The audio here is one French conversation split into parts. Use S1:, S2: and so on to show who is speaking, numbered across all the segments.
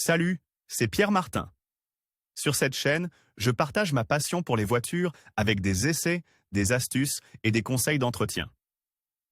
S1: Salut, c'est Pierre Martin. Sur cette chaîne, je partage ma passion pour les voitures avec des essais, des astuces et des conseils d'entretien.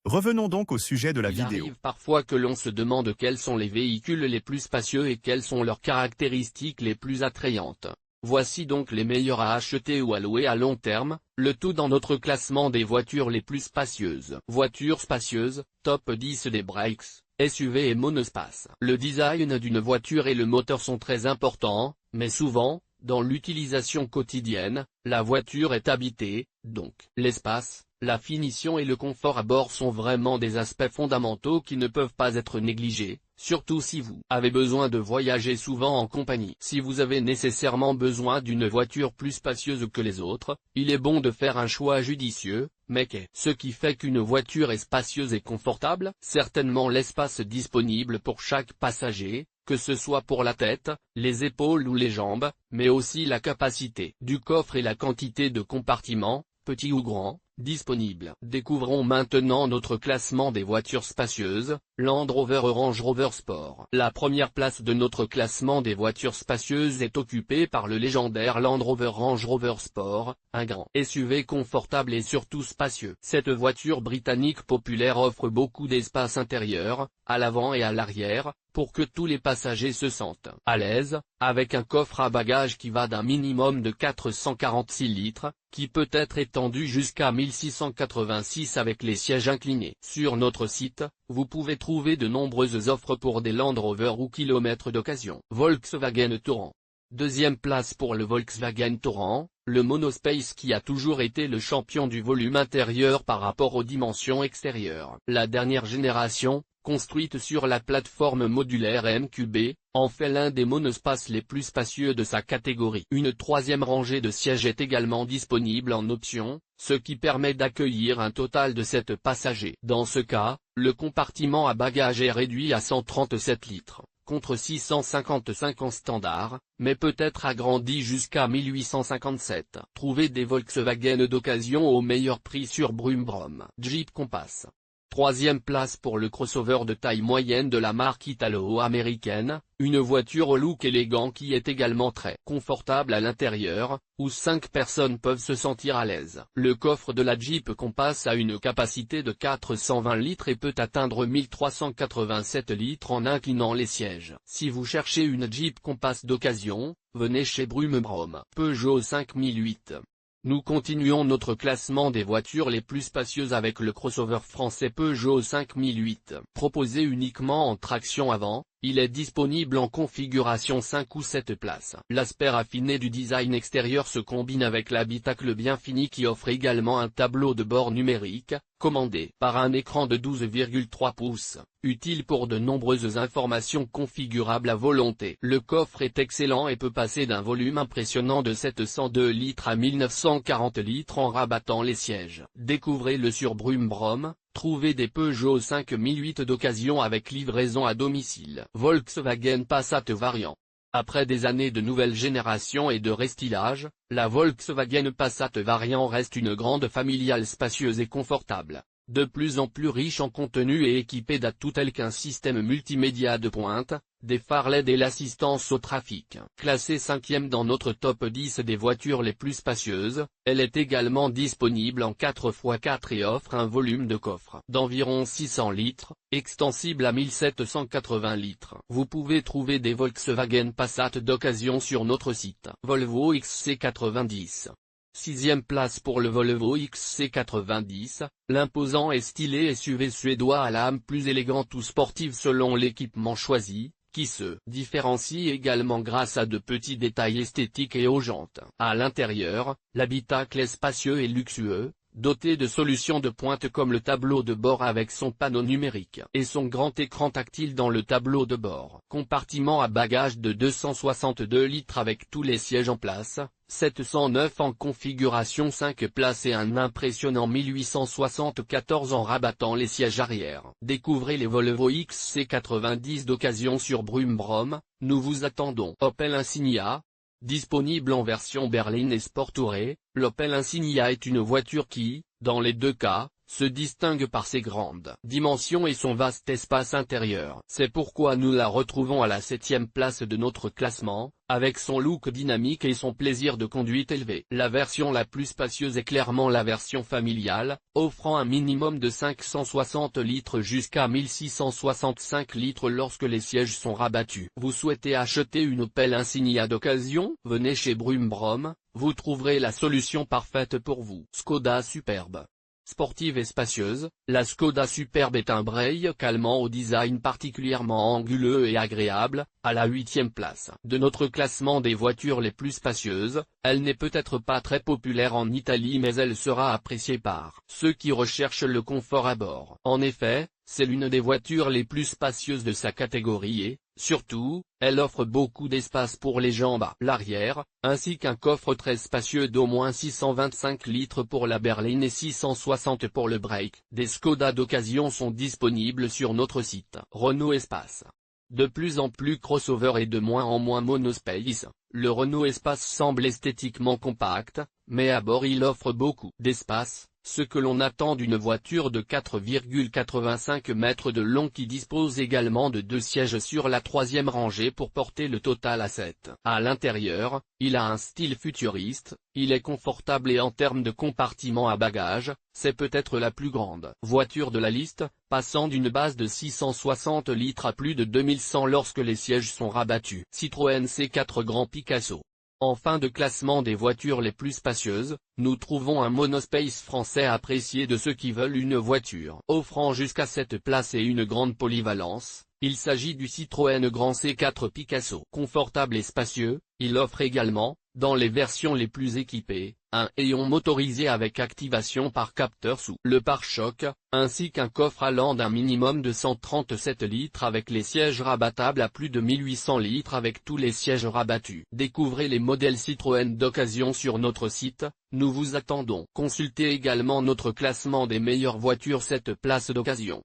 S1: Revenons donc au sujet de la
S2: Il
S1: vidéo.
S2: arrive parfois que l'on se demande quels sont les véhicules les plus spacieux et quelles sont leurs caractéristiques les plus attrayantes. Voici donc les meilleurs à acheter ou à louer à long terme, le tout dans notre classement des voitures les plus spacieuses. Voitures spacieuses, top 10 des brakes, SUV et monospace. Le design d'une voiture et le moteur sont très importants, mais souvent, dans l'utilisation quotidienne, la voiture est habitée, donc l'espace, la finition et le confort à bord sont vraiment des aspects fondamentaux qui ne peuvent pas être négligés, surtout si vous avez besoin de voyager souvent en compagnie. Si vous avez nécessairement besoin d'une voiture plus spacieuse que les autres, il est bon de faire un choix judicieux, mais qu'est-ce qui fait qu'une voiture est spacieuse et confortable? Certainement l'espace disponible pour chaque passager, que ce soit pour la tête, les épaules ou les jambes, mais aussi la capacité du coffre et la quantité de compartiments, petits ou grands, disponibles. Découvrons maintenant notre classement des voitures spacieuses, Land Rover Range Rover Sport. La première place de notre classement des voitures spacieuses est occupée par le légendaire Land Rover Range Rover Sport, un grand SUV confortable et surtout spacieux. Cette voiture britannique populaire offre beaucoup d'espace intérieur, à l'avant et à l'arrière, pour que tous les passagers se sentent à l'aise, avec un coffre à bagages qui va d'un minimum de 446 litres, qui peut être étendu jusqu'à 1686 avec les sièges inclinés. Sur notre site, vous pouvez trouver de nombreuses offres pour des Land Rover ou kilomètres d'occasion. Volkswagen Touran. Deuxième place pour le Volkswagen Touran, le monospace qui a toujours été le champion du volume intérieur par rapport aux dimensions extérieures. La dernière génération, construite sur la plateforme modulaire MQB, en fait l'un des monospaces les plus spacieux de sa catégorie. Une troisième rangée de sièges est également disponible en option, ce qui permet d'accueillir un total de 7 passagers. Dans ce cas, le compartiment à bagages est réduit à 137 litres, contre 655 en standard, mais peut être agrandi jusqu'à 1857. Trouvez des Volkswagen d'occasion au meilleur prix sur Brumbrum. Jeep Compass. Troisième place pour le crossover de taille moyenne de la marque italo-américaine, une voiture au look élégant qui est également très confortable à l'intérieur, où 5 personnes peuvent se sentir à l'aise. Le coffre de la Jeep Compass a une capacité de 420 litres et peut atteindre 1387 litres en inclinant les sièges. Si vous cherchez une Jeep Compass d'occasion, venez chez Brumbrum. Peugeot 5008. Nous continuons notre classement des voitures les plus spacieuses avec le crossover français Peugeot 5008. Proposé uniquement en traction avant, il est disponible en configuration 5 ou 7 places. L'aspect raffiné du design extérieur se combine avec l'habitacle bien fini qui offre également un tableau de bord numérique, commandé par un écran de 12,3 pouces, utile pour de nombreuses informations configurables à volonté. Le coffre est excellent et peut passer d'un volume impressionnant de 702 litres à 1940 litres en rabattant les sièges. Découvrez-le sur Brumbrum. Trouvez des Peugeot 5008 d'occasion avec livraison à domicile. Volkswagen Passat variant. Après des années de nouvelle génération et de restylage, la Volkswagen Passat variant reste une grande familiale spacieuse et confortable, de plus en plus riche en contenu et équipée d'atouts tels qu'un système multimédia de pointe, des phares LED et l'assistance au trafic. Classée 5e dans notre top 10 des voitures les plus spacieuses, elle est également disponible en 4x4 et offre un volume de coffre d'environ 600 litres, extensible à 1780 litres. Vous pouvez trouver des Volkswagen Passat d'occasion sur notre site. Volvo XC90. Sixième place pour le Volvo XC90, l'imposant et stylé SUV suédois à l'âme plus élégante ou sportive selon l'équipement choisi, qui se différencie également grâce à de petits détails esthétiques et aux jantes. À l'intérieur, l'habitacle est spacieux et luxueux, doté de solutions de pointe comme le tableau de bord avec son panneau numérique et son grand écran tactile dans le tableau de bord. Compartiment à bagages de 262 litres avec tous les sièges en place, 709 en configuration 5 places et un impressionnant 1874 en rabattant les sièges arrière. Découvrez les Volvo XC90 d'occasion sur Brumbrum, nous vous attendons. Opel Insignia. Disponible en version berline et Sport Tourer, l'Opel Insignia est une voiture qui, dans les deux cas, se distingue par ses grandes dimensions et son vaste espace intérieur. C'est pourquoi nous la retrouvons à la 7e place de notre classement, avec son look dynamique et son plaisir de conduite élevé. La version la plus spacieuse est clairement la version familiale, offrant un minimum de 560 litres jusqu'à 1665 litres lorsque les sièges sont rabattus. Vous souhaitez acheter une Opel Insignia d'occasion? Venez chez Brumbrum, vous trouverez la solution parfaite pour vous. Skoda Superbe. Sportive et spacieuse, la Skoda Superbe est un break allemand au design particulièrement anguleux et agréable, à la 8e place. De notre classement des voitures les plus spacieuses, elle n'est peut-être pas très populaire en Italie mais elle sera appréciée par ceux qui recherchent le confort à bord. En effet, c'est l'une des voitures les plus spacieuses de sa catégorie et, surtout, elle offre beaucoup d'espace pour les jambes à l'arrière, ainsi qu'un coffre très spacieux d'au moins 625 litres pour la berline et 660 pour le break. Des Skoda d'occasion sont disponibles sur notre site. Renault Espace. De plus en plus crossover et de moins en moins monospace, le Renault Espace semble esthétiquement compact, mais à bord il offre beaucoup d'espace, ce que l'on attend d'une voiture de 4,85 mètres de long qui dispose également de 2 sièges sur la 3e rangée pour porter le total à 7. À l'intérieur, il a un style futuriste, il est confortable et en termes de compartiment à bagages, c'est peut-être la plus grande voiture de la liste, passant d'une base de 660 litres à plus de 2100 lorsque les sièges sont rabattus. Citroën C4 Grand Picasso. En fin de classement des voitures les plus spacieuses, nous trouvons un monospace français apprécié de ceux qui veulent une voiture offrant jusqu'à 7 places et une grande polyvalence. Il s'agit du Citroën Grand C4 Picasso. Confortable et spacieux, il offre également, dans les versions les plus équipées, un hayon motorisé avec activation par capteur sous le pare-choc, ainsi qu'un coffre allant d'un minimum de 137 litres avec les sièges rabattables à plus de 1800 litres avec tous les sièges rabattus. Découvrez les modèles Citroën d'occasion sur notre site, nous vous attendons. Consultez également notre classement des meilleures voitures 7 places d'occasion.